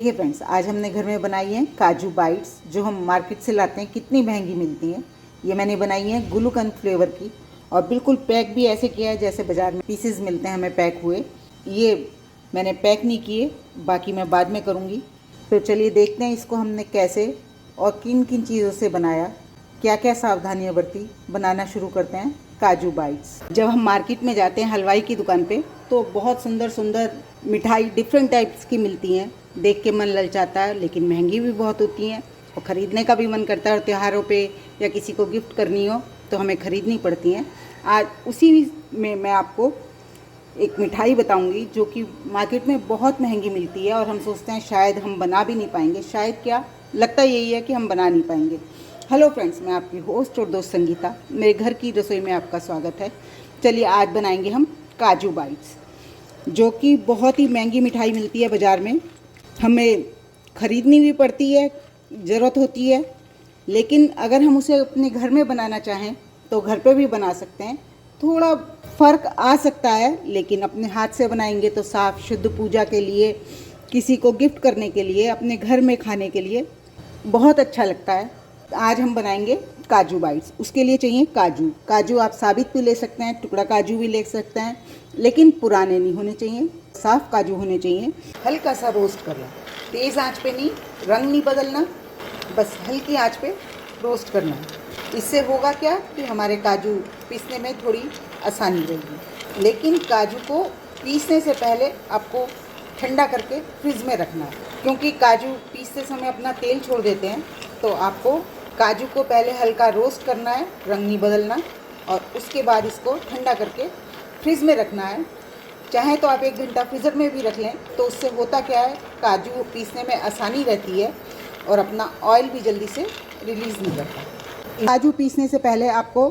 देखिए फ्रेंड्स, आज हमने घर में बनाई है काजू बाइट्स, जो हम मार्केट से लाते हैं, कितनी महंगी मिलती हैं। ये मैंने बनाई है गुलूकंद फ्लेवर की, और बिल्कुल पैक भी ऐसे किया है जैसे बाज़ार में पीसेस मिलते हैं हमें पैक हुए। ये मैंने पैक नहीं किए, बाकी मैं बाद में करूँगी। तो चलिए देखते हैं इसको हमने कैसे और किन किन चीज़ों से बनाया, क्या क्या सावधानियाँ बरती। बनाना शुरू करते हैं काजू बाइट्स। जब हम मार्केट में जाते हैं हलवाई की दुकान पे, तो बहुत सुंदर सुंदर मिठाई डिफरेंट टाइप्स की मिलती हैं। देख के मन ललचाता है, लेकिन महंगी भी बहुत होती हैं और ख़रीदने का भी मन करता है। और त्योहारों पे या किसी को गिफ्ट करनी हो तो हमें ख़रीदनी पड़ती हैं। आज उसी में मैं आपको एक मिठाई बताऊंगी जो कि मार्केट में बहुत महंगी मिलती है, और हम सोचते हैं शायद हम बना भी नहीं पाएंगे। शायद क्या, लगता यही है कि हम बना नहीं पाएंगे। हेलो फ्रेंड्स, मैं आपकी होस्ट और दोस्त संगीता। मेरे घर की रसोई में आपका स्वागत है। चलिए आज बनाएंगे हम काजू बाइट्स, जो कि बहुत ही महंगी मिठाई मिलती है बाज़ार में। हमें ख़रीदनी भी पड़ती है, ज़रूरत होती है, लेकिन अगर हम उसे अपने घर में बनाना चाहें तो घर पे भी बना सकते हैं। थोड़ा फ़र्क आ सकता है, लेकिन अपने हाथ से बनाएंगे तो साफ़ शुद्ध पूजा के लिए, किसी को गिफ्ट करने के लिए, अपने घर में खाने के लिए बहुत अच्छा लगता है। आज हम बनाएंगे काजू बाइट्स। उसके लिए चाहिए काजू। काजू आप साबित भी ले सकते हैं, टुकड़ा काजू भी ले सकते हैं, लेकिन पुराने नहीं होने चाहिए, साफ़ काजू होने चाहिए। हल्का सा रोस्ट करना, तेज़ आंच पे नहीं, रंग नहीं बदलना, बस हल्की आंच पे रोस्ट करना है। इससे होगा क्या कि हमारे काजू पीसने में थोड़ी आसानी रहेगी। लेकिन काजू को पीसने से पहले आपको ठंडा करके फ्रिज में रखना है, क्योंकि काजू पीसते समय अपना तेल छोड़ देते हैं। तो आपको काजू को पहले हल्का रोस्ट करना है, रंग नहीं बदलना, और उसके बाद इसको ठंडा करके फ्रिज में रखना है। चाहे तो आप 1 घंटा फ्रीज़र में भी रख लें, तो उससे होता क्या है, काजू पीसने में आसानी रहती है और अपना ऑयल भी जल्दी से रिलीज़ नहीं करता। काजू पीसने से पहले आपको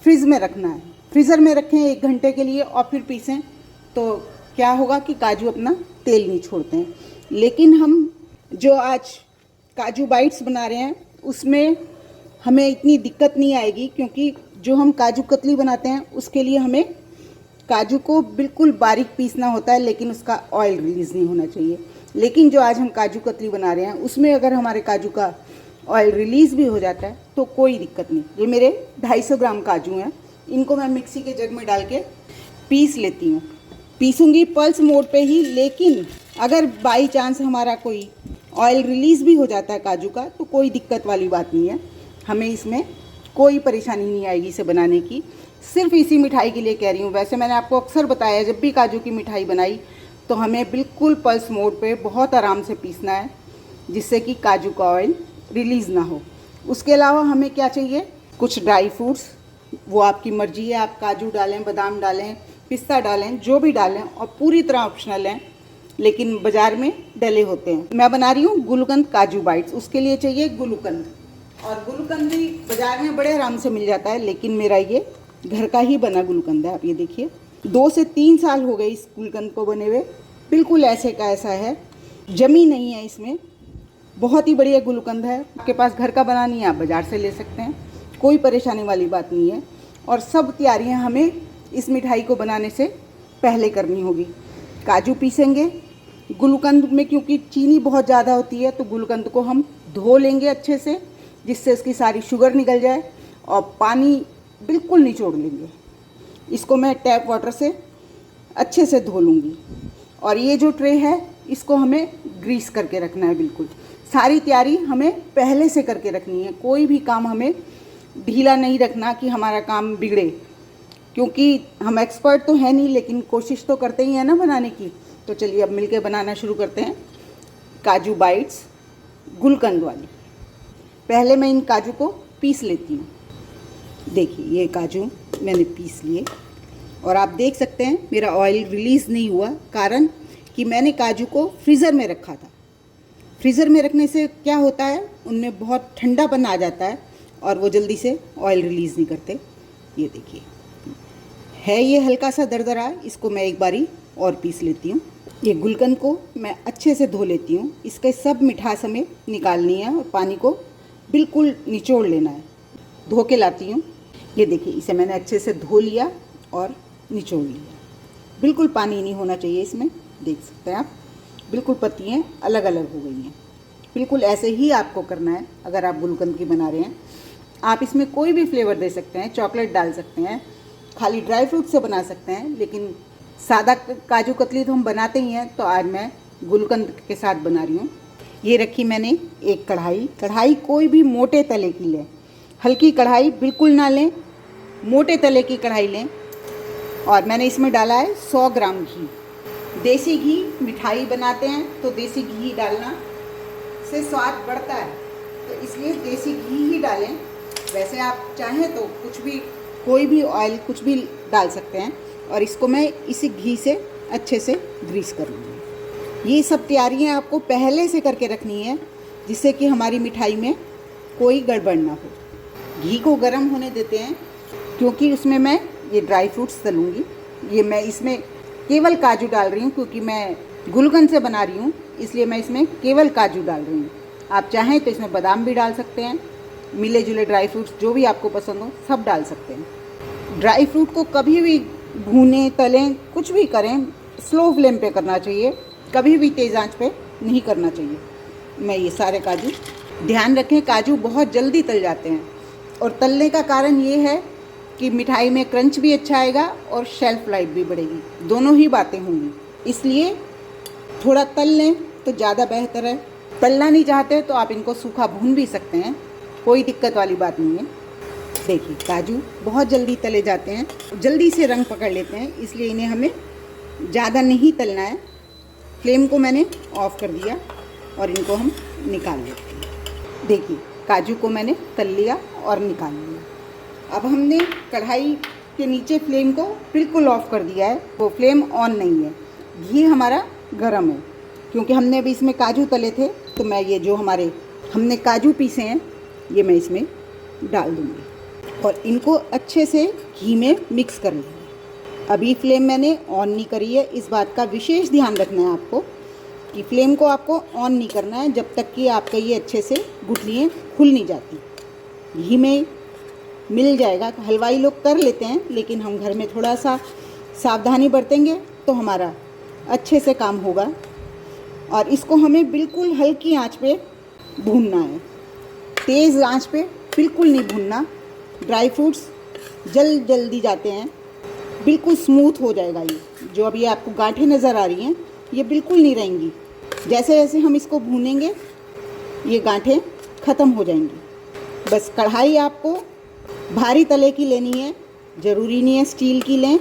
फ्रिज में रखना है। फ्रीज़र में रखें 1 घंटे के लिए और फिर पीसें, तो क्या होगा कि काजू अपना तेल नहीं छोड़ते हैं। लेकिन हम जो आज काजू बाइट्स बना रहे हैं उसमें हमें इतनी दिक्कत नहीं आएगी, क्योंकि जो हम काजू कतली बनाते हैं उसके लिए हमें काजू को बिल्कुल बारीक पीसना होता है, लेकिन उसका ऑयल रिलीज़ नहीं होना चाहिए। लेकिन जो आज हम काजू कतली बना रहे हैं उसमें अगर हमारे काजू का ऑयल रिलीज़ भी हो जाता है तो कोई दिक्कत नहीं। ये मेरे 250 ग्राम काजू हैं, इनको मैं मिक्सी के जग में डाल के पीस लेती हूँ। पीसूँगी पल्स मोड पे ही, लेकिन अगर बाई चांस हमारा कोई ऑयल रिलीज़ भी हो जाता है काजू का, तो कोई दिक्कत वाली बात नहीं है। हमें इसमें कोई परेशानी नहीं आएगी इसे बनाने की। सिर्फ इसी मिठाई के लिए कह रही हूँ। वैसे मैंने आपको अक्सर बताया, जब भी काजू की मिठाई बनाई तो हमें बिल्कुल पल्स मोड पे बहुत आराम से पीसना है, जिससे कि काजू का ऑयल रिलीज़ ना हो। उसके अलावा हमें क्या चाहिए, कुछ ड्राई फ्रूट्स, वो आपकी मर्ज़ी है, आप काजू डालें, बादाम डालें, पिस्ता डालें, जो भी डालें, और पूरी तरह ऑप्शनल हैं, लेकिन बाज़ार में डले होते हैं। मैं बना रही हूँ गुलूकंद काजू बाइट्स। उसके लिए चाहिए गुलूकंद, और गुलूकंद भी बाज़ार में बड़े आराम से मिल जाता है, लेकिन मेरा ये घर का ही बना गुलूकंद है। आप ये देखिए, 2 से 3 साल हो गए इस गुलूकंद को बने हुए, बिल्कुल ऐसे का ऐसा है, जमी नहीं है इसमें। बहुत ही बढ़िया गुलूकंद है। आपके पास घर का बना नहीं है, आप बाज़ार से ले सकते हैं, कोई परेशानी वाली बात नहीं है। और सब तैयारियां हमें इस मिठाई को बनाने से पहले करनी होगी। काजू पीसेंगे, गुलूकंद में क्योंकि चीनी बहुत ज़्यादा होती है, तो गुलूकंद को हम धो लेंगे अच्छे से, जिससे इसकी सारी शुगर निकल जाए, और पानी बिल्कुल निचोड़ लेंगे। इसको मैं टैप वाटर से अच्छे से धो लूँगी। और ये जो ट्रे है इसको हमें ग्रीस करके रखना है। बिल्कुल सारी तैयारी हमें पहले से करके रखनी है। कोई भी काम हमें ढीला नहीं रखना कि हमारा काम बिगड़े, क्योंकि हम एक्सपर्ट तो हैं नहीं, लेकिन कोशिश तो करते ही हैं ना बनाने की। तो चलिए अब मिलके बनाना शुरू करते हैं काजू बाइट्स गुलकंद वाली। पहले मैं इन काजू को पीस लेती हूँ। देखिए ये काजू मैंने पीस लिए, और आप देख सकते हैं मेरा ऑयल रिलीज़ नहीं हुआ, कारण कि मैंने काजू को फ्रीज़र में रखा था। फ्रीज़र में रखने से क्या होता है, उनमें बहुत ठंडापन आ जाता है और वो जल्दी से ऑयल रिलीज़ नहीं करते। ये देखिए है ये हल्का सा दरदरा, इसको मैं एक बारी और पीस लेती हूँ। ये गुलकंद को मैं अच्छे से धो लेती हूँ। इसके सब मिठास हमें निकालनी है और पानी को बिल्कुल निचोड़ लेना है। धो के लाती हूँ। ये देखिए इसे मैंने अच्छे से धो लिया और निचोड़ लिया। बिल्कुल पानी नहीं होना चाहिए इसमें, देख सकते हैं आप। बिल्कुल पत्तियाँ अलग अलग हो गई हैं। बिल्कुल ऐसे ही आपको करना है अगर आप गुलकंद की बना रहे हैं। आप इसमें कोई भी फ्लेवर दे सकते हैं, चॉकलेट डाल सकते हैं, खाली ड्राई फ्रूट से बना सकते हैं, लेकिन सादा काजू कतली तो हम बनाते ही हैं, तो आज मैं गुलकंद के साथ बना रही हूँ। ये रखी मैंने एक कढ़ाई कोई भी मोटे तले की लें, हल्की कढ़ाई बिल्कुल ना लें, मोटे तले की कढ़ाई लें। और मैंने इसमें डाला है 100 ग्राम घी। देसी घी, मिठाई बनाते हैं तो देसी घी डालना से स्वाद बढ़ता है, तो इसलिए देसी घी ही डालें। वैसे आप चाहें तो कुछ भी, कोई भी ऑयल कुछ भी डाल सकते हैं। और इसको मैं इसी घी से अच्छे से ग्रीस कर लूँगी। ये सब तैयारियां आपको पहले से करके रखनी है, जिससे कि हमारी मिठाई में कोई गड़बड़ ना हो। घी को गर्म होने देते हैं, क्योंकि उसमें मैं ये ड्राई फ्रूट्स तलूँगी। ये मैं इसमें केवल काजू डाल रही हूँ, क्योंकि मैं गुलकंद से बना रही हूँ, इसलिए मैं इसमें केवल काजू डाल रही हूँ। आप चाहें तो इसमें बादाम भी डाल सकते हैं, मिले जुले ड्राई फ्रूट्स जो भी आपको पसंद हो सब डाल सकते हैं। ड्राई फ्रूट को कभी भी भूनें, तलें, कुछ भी करें, स्लो फ्लेम पे करना चाहिए, कभी भी तेज़ आंच पे नहीं करना चाहिए। मैं ये सारे काजू, ध्यान रखें काजू बहुत जल्दी तल जाते हैं, और तलने का कारण ये है कि मिठाई में क्रंच भी अच्छा आएगा और शेल्फ लाइफ भी बढ़ेगी, दोनों ही बातें होंगी। इसलिए थोड़ा तल लें तो ज़्यादा बेहतर है। तलना नहीं चाहते तो आप इनको सूखा भून भी सकते हैं, कोई दिक्कत वाली बात नहीं है। देखिए काजू बहुत जल्दी तले जाते हैं, जल्दी से रंग पकड़ लेते हैं, इसलिए इन्हें हमें ज़्यादा नहीं तलना है। फ्लेम को मैंने ऑफ़ कर दिया और इनको हम निकाल लेते हैं। देखिए काजू को मैंने तल लिया और निकाल लिया। अब हमने कढ़ाई के नीचे फ्लेम को बिल्कुल ऑफ़ कर दिया है, वो फ्लेम ऑन नहीं है। घी हमारा गर्म है, क्योंकि हमने अभी इसमें काजू तले थे, तो मैं ये जो हमने काजू पीसे हैं ये मैं इसमें डाल दूँगी और इनको अच्छे से घी में मिक्स कर लेंगे। अभी फ्लेम मैंने ऑन नहीं करी है, इस बात का विशेष ध्यान रखना है आपको कि फ्लेम को आपको ऑन नहीं करना है जब तक कि आपका ये अच्छे से गुठलियाँ खुल नहीं जाती। घी में मिल जाएगा। हलवाई लोग कर लेते हैं, लेकिन हम घर में थोड़ा सा सावधानी बरतेंगे तो हमारा अच्छे से काम होगा। और इसको हमें बिल्कुल हल्की आंच पे भूनना है, तेज़ आंच पे बिल्कुल नहीं भूनना। ड्राई फ्रूट्स जल्दी जाते हैं, बिल्कुल स्मूथ हो जाएगा। ये जो अभी आपको गांठें नज़र आ रही हैं ये बिल्कुल नहीं रहेंगी। जैसे जैसे हम इसको भूनेंगे ये गांठें ख़त्म हो जाएंगी। बस कढ़ाई आपको भारी तले की लेनी है, ज़रूरी नहीं है स्टील की लें,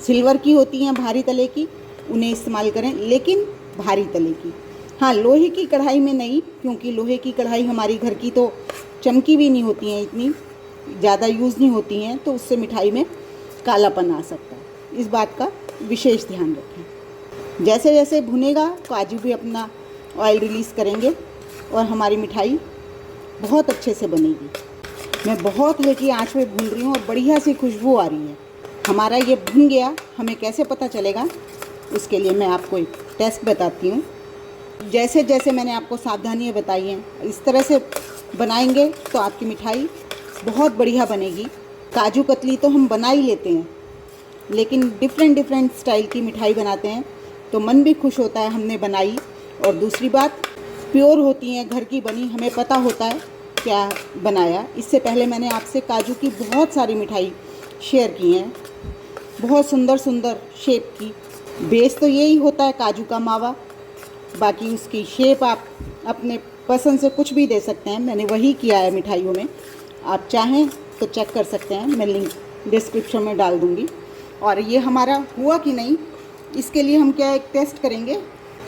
सिल्वर की होती हैं भारी तले की, उन्हें इस्तेमाल करें, लेकिन भारी तले की। हाँ, लोहे की कढ़ाई में नहीं, क्योंकि लोहे की कढ़ाई हमारी घर की तो चमकी भी नहीं होती हैं, इतनी ज़्यादा यूज़ नहीं होती हैं, तो उससे मिठाई में कालापन आ सकता है। इस बात का विशेष ध्यान रखें। जैसे जैसे भुनेगा काजू भी अपना ऑयल रिलीज़ करेंगे और हमारी मिठाई बहुत अच्छे से बनेगी। मैं बहुत हल्की आंच में भून रही हूँ और बढ़िया सी खुशबू आ रही है। हमारा ये भुन गया, हमें कैसे पता चलेगा, उसके लिए मैं आपको एक टेस्ट बताती हूँ। जैसे जैसे मैंने आपको सावधानियाँ बताई हैं, इस तरह से बनाएंगे तो आपकी मिठाई बहुत बढ़िया बनेगी। काजू कतली तो हम बना ही लेते हैं, लेकिन डिफरेंट स्टाइल की मिठाई बनाते हैं तो मन भी खुश होता है हमने बनाई। और दूसरी बात, प्योर होती हैं, घर की बनी, हमें पता होता है क्या बनाया। इससे पहले मैंने आपसे काजू की बहुत सारी मिठाई शेयर की हैं, बहुत सुंदर शेप की। बेस तो यही होता है काजू का मावा, बाकी उसकी शेप आप अपने पसंद से कुछ भी दे सकते हैं। मैंने वही किया है मिठाइयों में, आप चाहें तो चेक कर सकते हैं, मैं लिंक डिस्क्रिप्शन में डाल दूँगी। और ये हमारा हुआ कि नहीं, इसके लिए हम क्या एक टेस्ट करेंगे,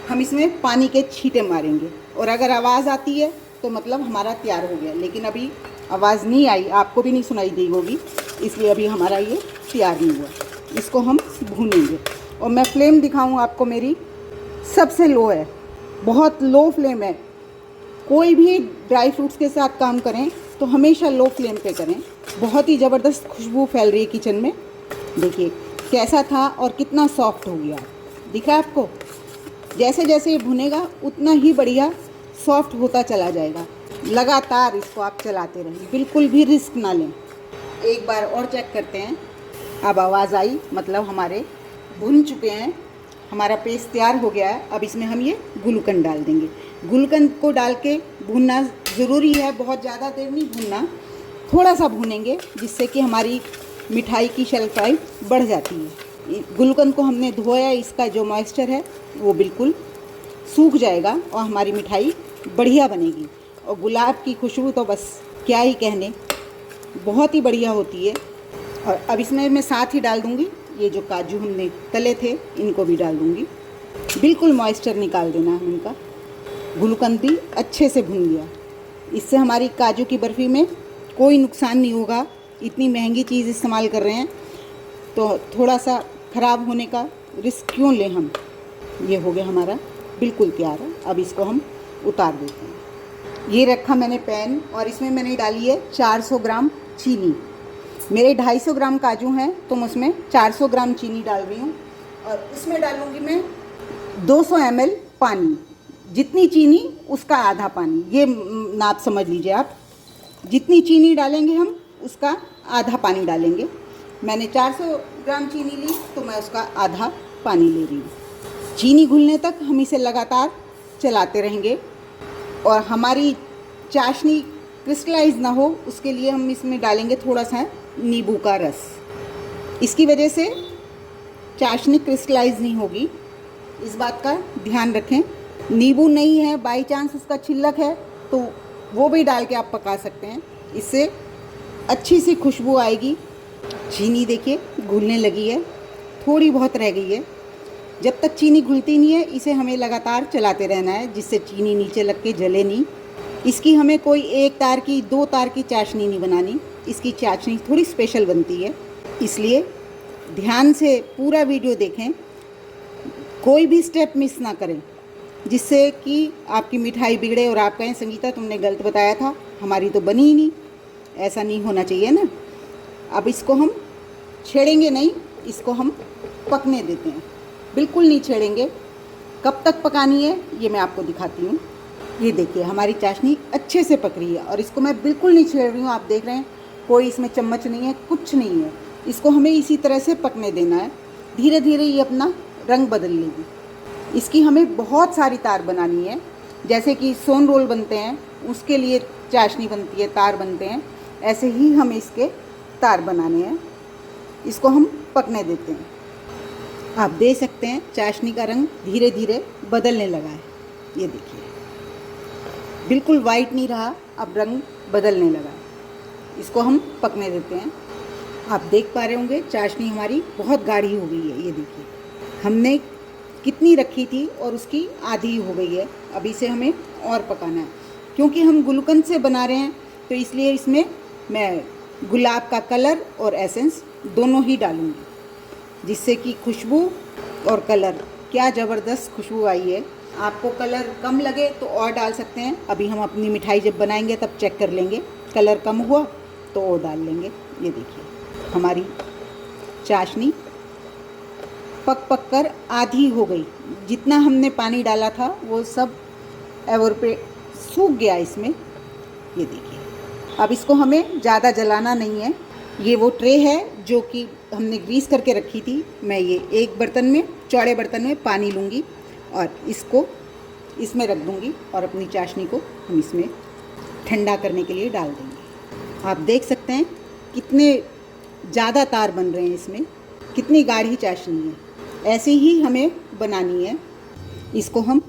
हम इसमें पानी के छींटे मारेंगे और अगर आवाज़ आती है तो मतलब हमारा तैयार हो गया। लेकिन अभी आवाज़ नहीं आई, आपको भी नहीं सुनाई दी होगी, इसलिए अभी हमारा ये तैयार नहीं हुआ। इसको हम भूनेंगे और मैं फ्लेम दिखाऊँ आपको, मेरी सबसे लो है, बहुत लो फ्लेम है। कोई भी ड्राई फ्रूट्स के साथ काम करें तो हमेशा लो फ्लेम पे करें। बहुत ही ज़बरदस्त खुशबू फैल रही है किचन में। देखिए कैसा था और कितना सॉफ्ट हो गया, दिख रहा है आपको। जैसे जैसे ये भुनेगा उतना ही बढ़िया सॉफ्ट होता चला जाएगा। लगातार इसको आप चलाते रहें, बिल्कुल भी रिस्क ना लें। एक बार और चेक करते हैं। अब आवाज़ आई, मतलब हमारे भुन चुके हैं। हमारा पेस्ट तैयार हो गया है। अब इसमें हम ये गुलकंद डाल देंगे। गुलकंद को डाल के भूनना ज़रूरी है, बहुत ज़्यादा देर नहीं भूनना, थोड़ा सा भूनेंगे जिससे कि हमारी मिठाई की शेल्फ लाइफ बढ़ जाती है। गुलकंद को हमने धोया, इसका जो मॉइस्चर है वो बिल्कुल सूख जाएगा और हमारी मिठाई बढ़िया बनेगी। और गुलाब की खुशबू तो बस क्या ही कहने, बहुत ही बढ़िया होती है। और अब इसमें मैं साथ ही डाल दूँगी ये जो काजू हमने तले थे, इनको भी डाल दूँगी। बिल्कुल मॉइस्चर निकाल देना है इनका। गुलकंद भी अच्छे से भून लिया। इससे हमारी काजू की बर्फ़ी में कोई नुकसान नहीं होगा। इतनी महंगी चीज़ इस्तेमाल कर रहे हैं तो थोड़ा सा ख़राब होने का रिस्क क्यों लें हम। ये हो गया हमारा बिल्कुल तैयार है। अब इसको हम उतार देते हैं। ये रखा मैंने पैन और इसमें मैंने डाली है 400 ग्राम चीनी। मेरे 250 ग्राम काजू हैं तो मैं उसमें 400 ग्राम चीनी डाल रही हूँ। और इसमें डालूँगी मैं 200 ml पानी। जितनी चीनी उसका आधा पानी, ये नाप समझ लीजिए आप। जितनी चीनी डालेंगे हम उसका आधा पानी डालेंगे। मैंने 400 ग्राम चीनी ली तो मैं उसका आधा पानी ले रही हूँ। चीनी घुलने तक हम इसे लगातार चलाते रहेंगे। और हमारी चाशनी क्रिस्टलाइज ना हो उसके लिए हम इसमें डालेंगे थोड़ा सा नींबू का रस। इसकी वजह से चाशनी क्रिस्टलाइज नहीं होगी, इस बात का ध्यान रखें। नींबू नहीं है, बाई चांस उसका छिलक है तो वो भी डाल के आप पका सकते हैं, इससे अच्छी सी खुशबू आएगी। चीनी देखिए घुलने लगी है, थोड़ी बहुत रह गई है। जब तक चीनी घुलती नहीं है इसे हमें लगातार चलाते रहना है जिससे चीनी नीचे लग के जले नहीं। इसकी हमें कोई 1 तार की 2 तार की चाशनी नहीं बनानी, इसकी चाशनी थोड़ी स्पेशल बनती है। इसलिए ध्यान से पूरा वीडियो देखें, कोई भी स्टेप मिस ना करें जिससे कि आपकी मिठाई बिगड़े और आप कहें संगीता तुमने गलत बताया था, हमारी तो बनी ही नहीं। ऐसा नहीं होना चाहिए ना। अब इसको हम छेड़ेंगे नहीं, इसको हम पकने देते हैं। बिल्कुल नहीं छेड़ेंगे। कब तक पकानी है ये मैं आपको दिखाती हूँ। ये देखिए हमारी चाशनी अच्छे से पक रही है और इसको मैं बिल्कुल नहीं छेड़ रही हूँ। आप देख रहे हैं कोई इसमें चम्मच नहीं है, कुछ नहीं है। इसको हमें इसी तरह से पकने देना है। धीरे धीरे ये अपना रंग बदल लेगी। इसकी हमें बहुत सारी तार बनानी है, जैसे कि सोन रोल बनते हैं उसके लिए चाशनी बनती है, तार बनते हैं, ऐसे ही हमें इसके तार बनाने हैं। इसको हम पकने देते हैं। आप देख सकते हैं चाशनी का रंग धीरे धीरे बदलने लगा है। ये देखिए बिल्कुल वाइट नहीं रहा, अब रंग बदलने लगा है। इसको हम पकने देते हैं। आप देख पा रहे होंगे चाशनी हमारी बहुत गाढ़ी हो गई है। ये देखिए हमने कितनी रखी थी और उसकी आधी हो गई है। अब इसे हमें और पकाना है। क्योंकि हम गुलकंद से बना रहे हैं तो इसलिए इसमें मैं गुलाब का कलर और एसेंस दोनों ही डालूँगी, जिससे कि खुशबू और कलर, क्या ज़बरदस्त खुशबू आई है। आपको कलर कम लगे तो और डाल सकते हैं। अभी हम अपनी मिठाई जब बनाएंगे तब चेक कर लेंगे, कलर कम हुआ तो और डाल लेंगे। ये देखिए हमारी चाशनी पक पक कर आधी हो गई। जितना हमने पानी डाला था वो सब एवोपरेट सूख गया इसमें। ये देखिए अब इसको हमें ज़्यादा जलाना नहीं है। ये वो ट्रे है जो कि हमने ग्रीस करके रखी थी। मैं ये एक बर्तन में, चौड़े बर्तन में पानी लूँगी और इसको इसमें रख दूँगी और अपनी चाशनी को हम इसमें ठंडा करने के लिए डाल देंगे। आप देख सकते हैं कितने ज़्यादा तार बन रहे हैं इसमें, कितनी गाढ़ी चाशनी है। ऐसे ही हमें बनानी है। इसको हम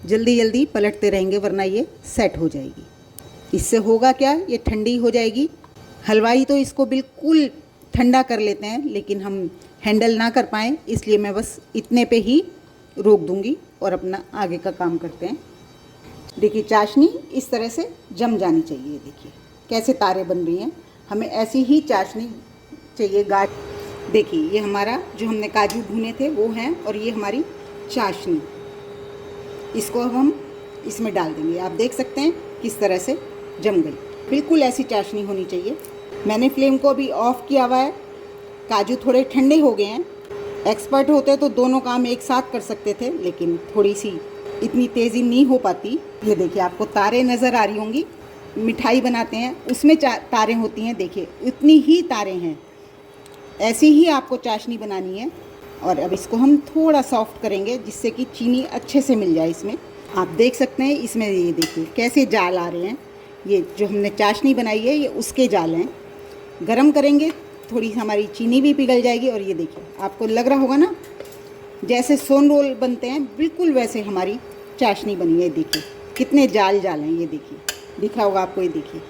जल्दी जल्दी पलटते रहेंगे वरना ये सेट हो जाएगी। इससे होगा क्या, ये ठंडी हो जाएगी। हलवाई तो इसको बिल्कुल ठंडा कर लेते हैं लेकिन हम हैंडल ना कर पाएँ इसलिए मैं बस इतने पे ही रोक दूँगी और अपना आगे का काम करते हैं। देखिए चाशनी इस तरह से जम जानी चाहिए। देखिए कैसे तारे बन रही हैं। हमें ऐसी ही चाशनी चाहिए, गाढ़। देखिए ये हमारा जो हमने काजू भुने थे वो हैं और ये हमारी चाशनी। इसको हम इसमें डाल देंगे। आप देख सकते हैं किस तरह से जम गई। बिल्कुल ऐसी चाशनी होनी चाहिए। मैंने फ्लेम को अभी ऑफ़ किया हुआ है। काजू थोड़े ठंडे हो गए हैं। एक्सपर्ट होते तो दोनों काम एक साथ कर सकते थे लेकिन थोड़ी सी इतनी तेज़ी नहीं हो पाती। ये देखिए आपको तारें नज़र आ रही होंगी। मिठाई बनाते हैं उसमें तारें होती हैं, देखिए इतनी ही तारें हैं। ऐसी ही आपको चाशनी बनानी है। और अब इसको हम थोड़ा सॉफ्ट करेंगे जिससे कि चीनी अच्छे से मिल जाए इसमें। आप देख सकते हैं इसमें, ये देखिए कैसे जाल आ रहे हैं। ये जो हमने चाशनी बनाई है ये उसके जाल हैं। गरम करेंगे थोड़ी हमारी चीनी भी पिघल जाएगी। और ये देखिए आपको लग रहा होगा ना जैसे सोन रोल बनते हैं, बिल्कुल वैसे हमारी चाशनी बनी है। देखिए कितने जाल जाल हैं, ये देखिए दिख रहा होगा आपको, ये देखिए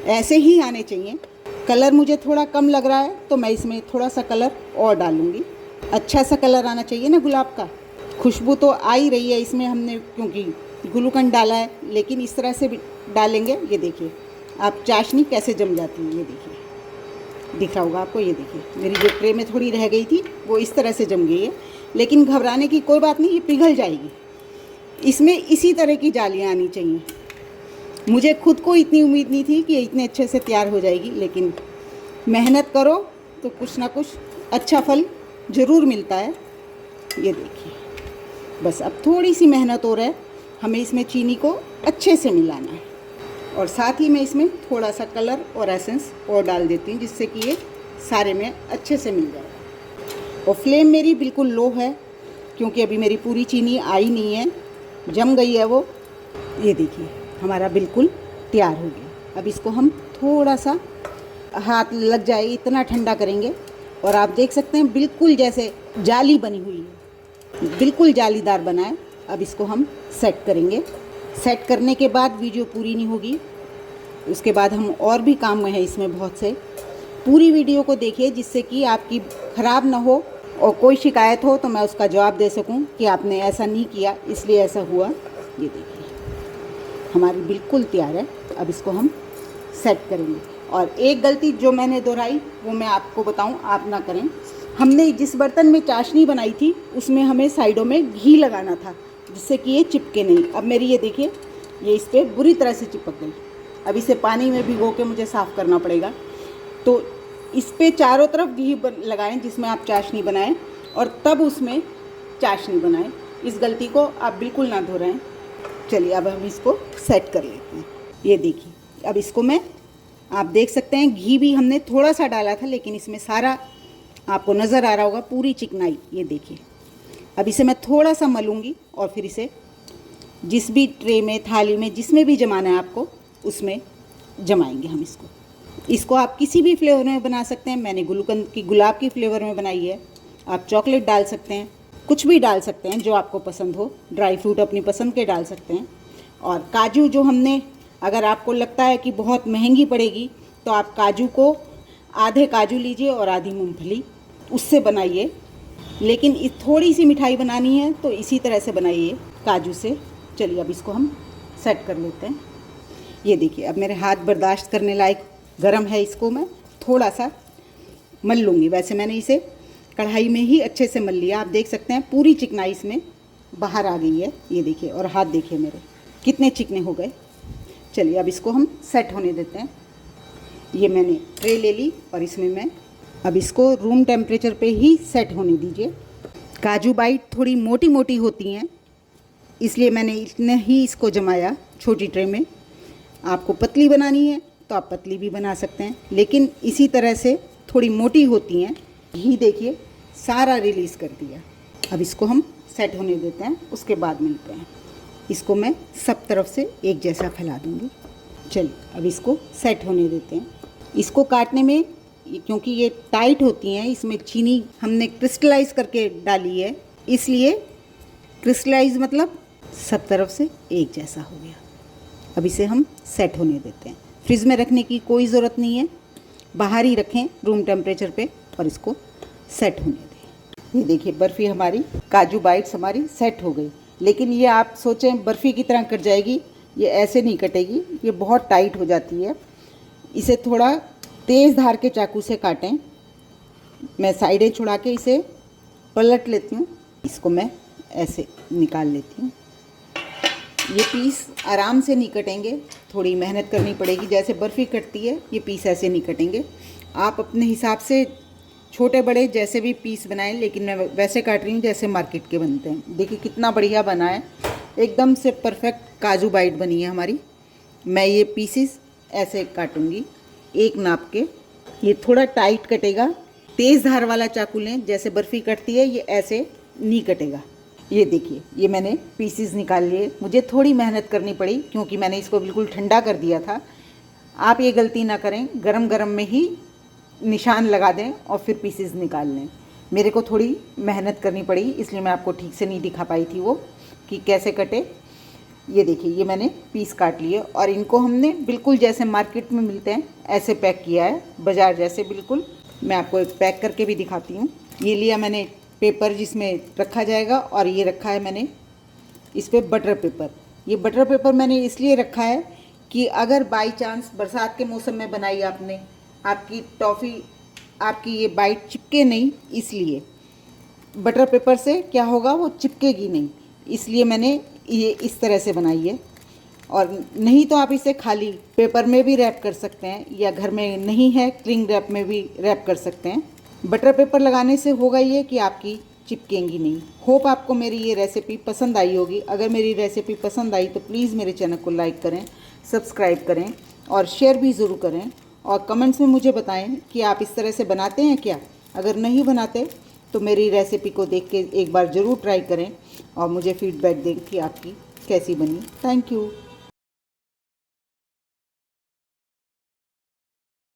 ऐसे ही आने चाहिए। कलर मुझे थोड़ा कम लग रहा है तो मैं इसमें थोड़ा सा कलर और डालूँगी। अच्छा सा कलर आना चाहिए ना गुलाब का। खुशबू तो आ ही रही है इसमें, हमने क्योंकि गुलकंद डाला है, लेकिन इस तरह से भी डालेंगे। ये देखिए आप चाशनी कैसे जम जाती है, ये देखिए दिख रहा होगा आपको। ये देखिए मेरी जो ट्रे में थोड़ी रह गई थी वो इस तरह से जम गई है, लेकिन घबराने की कोई बात नहीं, ये पिघल जाएगी। इसमें इसी तरह की जालियाँ आनी चाहिए। मुझे खुद को इतनी उम्मीद नहीं थी कि ये इतने अच्छे से तैयार हो जाएगी, लेकिन मेहनत करो तो कुछ ना कुछ अच्छा फल ज़रूर मिलता है। ये देखिए बस अब थोड़ी सी मेहनत और है, हमें इसमें चीनी को अच्छे से मिलाना है। और साथ ही मैं इसमें थोड़ा सा कलर और एसेंस और डाल देती हूँ जिससे कि ये सारे में अच्छे से मिल जाए। और फ्लेम मेरी बिल्कुल लो है क्योंकि अभी मेरी पूरी चीनी आई नहीं है, जम गई है वो। ये देखिए हमारा बिल्कुल तैयार हो गया। अब इसको हम थोड़ा सा हाथ लग जाए इतना ठंडा करेंगे। और आप देख सकते हैं बिल्कुल जैसे जाली बनी हुई है, बिल्कुल जालीदार बना है। अब इसको हम सेट करेंगे। सेट करने के बाद वीडियो पूरी नहीं होगी, उसके बाद हम और भी काम में है इसमें बहुत से। पूरी वीडियो को देखिए जिससे कि आपकी ख़राब ना हो और कोई शिकायत हो तो मैं उसका जवाब दे सकूं कि आपने ऐसा नहीं किया इसलिए ऐसा हुआ। ये देखिए हमारी बिल्कुल तैयार है। अब इसको हम सेट करेंगे। और एक गलती जो मैंने दोहराई वो मैं आपको बताऊं, आप ना करें। हमने जिस बर्तन में चाशनी बनाई थी उसमें हमें साइडों में घी लगाना था जिससे कि ये चिपके नहीं। अब मेरी ये देखिए ये इस पर बुरी तरह से चिपक गई। अब इसे पानी में भिगो के मुझे साफ़ करना पड़ेगा। तो इस पे चारों तरफ घी लगाएं जिसमें आप चाशनी बनाएं और तब उसमें चाशनी बनाएं। इस गलती को आप बिल्कुल ना दोहराएं। चलिए अब हम इसको सेट कर लेते हैं। ये देखिए अब इसको मैं, आप देख सकते हैं घी भी हमने थोड़ा सा डाला था लेकिन इसमें सारा आपको नज़र आ रहा होगा पूरी चिकनाई। ये देखिए अब इसे मैं थोड़ा सा मलूँगी और फिर इसे जिस भी ट्रे में, थाली में, जिसमें भी जमाना है आपको उसमें जमाएंगे हम इसको। इसको आप किसी भी फ्लेवर में बना सकते हैं। मैंने गुलकंद की, गुलाब की फ्लेवर में बनाई है। आप चॉकलेट डाल सकते हैं, कुछ भी डाल सकते हैं जो आपको पसंद हो। ड्राई फ्रूट अपनी पसंद के डाल सकते हैं। और काजू जो हमने, अगर आपको लगता है कि बहुत महंगी पड़ेगी तो आप काजू को आधे काजू लीजिए और आधी मूंगफली, उससे बनाइए। लेकिन थोड़ी सी मिठाई बनानी है तो इसी तरह से बनाइए काजू से। चलिए अब इसको हम सेट कर लेते हैं। ये देखिए अब मेरे हाथ बर्दाश्त करने लायक गरम है, इसको मैं थोड़ा सा मल लूँगी। वैसे मैंने इसे कढ़ाई में ही अच्छे से मल लिया। आप देख सकते हैं पूरी चिकनाई इसमें बाहर आ गई है। ये देखिए और हाथ देखिए मेरे कितने चिकने हो गए। चलिए अब इसको हम सेट होने देते हैं। ये मैंने ट्रे ले ली और इसमें मैं अब इसको रूम टेम्परेचर पे ही सेट होने दीजिए। काजू बाइट थोड़ी मोटी मोटी होती हैं इसलिए मैंने इतने ही इसको जमाया छोटी ट्रे में। आपको पतली बनानी है तो आप पतली भी बना सकते हैं, लेकिन इसी तरह से थोड़ी मोटी होती हैं। घी देखिए सारा रिलीज़ कर दिया। अब इसको हम सेट होने देते हैं, उसके बाद मिलते हैं। इसको मैं सब तरफ से एक जैसा फैला दूँगी। चलिए अब इसको सेट होने देते हैं। इसको काटने में, क्योंकि ये टाइट होती हैं, इसमें चीनी हमने क्रिस्टलाइज़ करके डाली है, इसलिए क्रिस्टलाइज़ मतलब सब तरफ से एक जैसा हो गया। अब इसे हम सेट होने देते हैं। फ्रिज में रखने की कोई ज़रूरत नहीं है, बाहर ही रखें रूम टेम्परेचर पे और इसको सेट होने दें। ये देखिए बर्फ़ी हमारी, काजू बाइट्स हमारी सेट हो गई। लेकिन ये आप सोचें बर्फ़ी की तरह कट जाएगी, ये ऐसे नहीं कटेगी, ये बहुत टाइट हो जाती है। इसे थोड़ा तेज़ धार के चाकू से काटें। मैं साइडें छुड़ा के इसे पलट लेती हूँ। इसको मैं ऐसे निकाल लेती हूँ। ये पीस आराम से नहीं कटेंगे, थोड़ी मेहनत करनी पड़ेगी। जैसे बर्फ़ी कटती है ये पीस ऐसे नहीं कटेंगे। आप अपने हिसाब से छोटे बड़े जैसे भी पीस बनाएं, लेकिन मैं वैसे काट रही हूँ जैसे मार्केट के बनते हैं। देखिए कितना बढ़िया बना है, एकदम से परफेक्ट काजू बाइट बनी है हमारी। मैं ये पीसेस ऐसे काटूँगी एक नाप के। ये थोड़ा टाइट कटेगा तेज़ धार वाला चाकू लें, जैसे बर्फ़ी कटती है ये ऐसे नहीं कटेगा। ये देखिए, ये मैंने पीसीज निकाल लिए। मुझे थोड़ी मेहनत करनी पड़ी क्योंकि मैंने इसको बिल्कुल ठंडा कर दिया था। आप ये गलती ना करें, गरम गरम में ही निशान लगा दें और फिर पीसीज निकाल लें। मेरे को थोड़ी मेहनत करनी पड़ी, इसलिए मैं आपको ठीक से नहीं दिखा पाई थी वो कि कैसे कटे। ये देखिए, ये मैंने पीस काट लिए और इनको हमने बिल्कुल जैसे मार्केट में मिलते हैं ऐसे पैक किया है, बाज़ार जैसे बिल्कुल। मैं आपको एक पैक करके भी दिखाती हूँ। ये लिया मैंने पेपर जिसमें रखा जाएगा, और ये रखा है मैंने इस पर बटर पेपर। ये बटर पेपर मैंने इसलिए रखा है कि अगर बाई चांस बरसात के मौसम में बनाई आपने, आपकी टॉफ़ी, आपकी ये बाइट चिपके नहीं, इसलिए बटर पेपर से क्या होगा, वो चिपकेगी नहीं, इसलिए मैंने ये इस तरह से बनाई है। और नहीं तो आप इसे खाली पेपर में भी रैप कर सकते हैं, या घर में नहीं है क्लिंग रैप में भी रैप कर सकते हैं। बटर पेपर लगाने से होगा ये कि आपकी चिपकेंगी नहीं। होप आपको मेरी ये रेसिपी पसंद आई होगी। अगर मेरी रेसिपी पसंद आई तो प्लीज़ मेरे चैनल को लाइक करें, सब्सक्राइब करें और शेयर भी ज़रूर करें। और कमेंट्स में मुझे बताएं कि आप इस तरह से बनाते हैं क्या। अगर नहीं बनाते तो मेरी रेसिपी को देख के एक बार ज़रूर ट्राई करें और मुझे फीडबैक दें कि आपकी कैसी बनी। Thank you.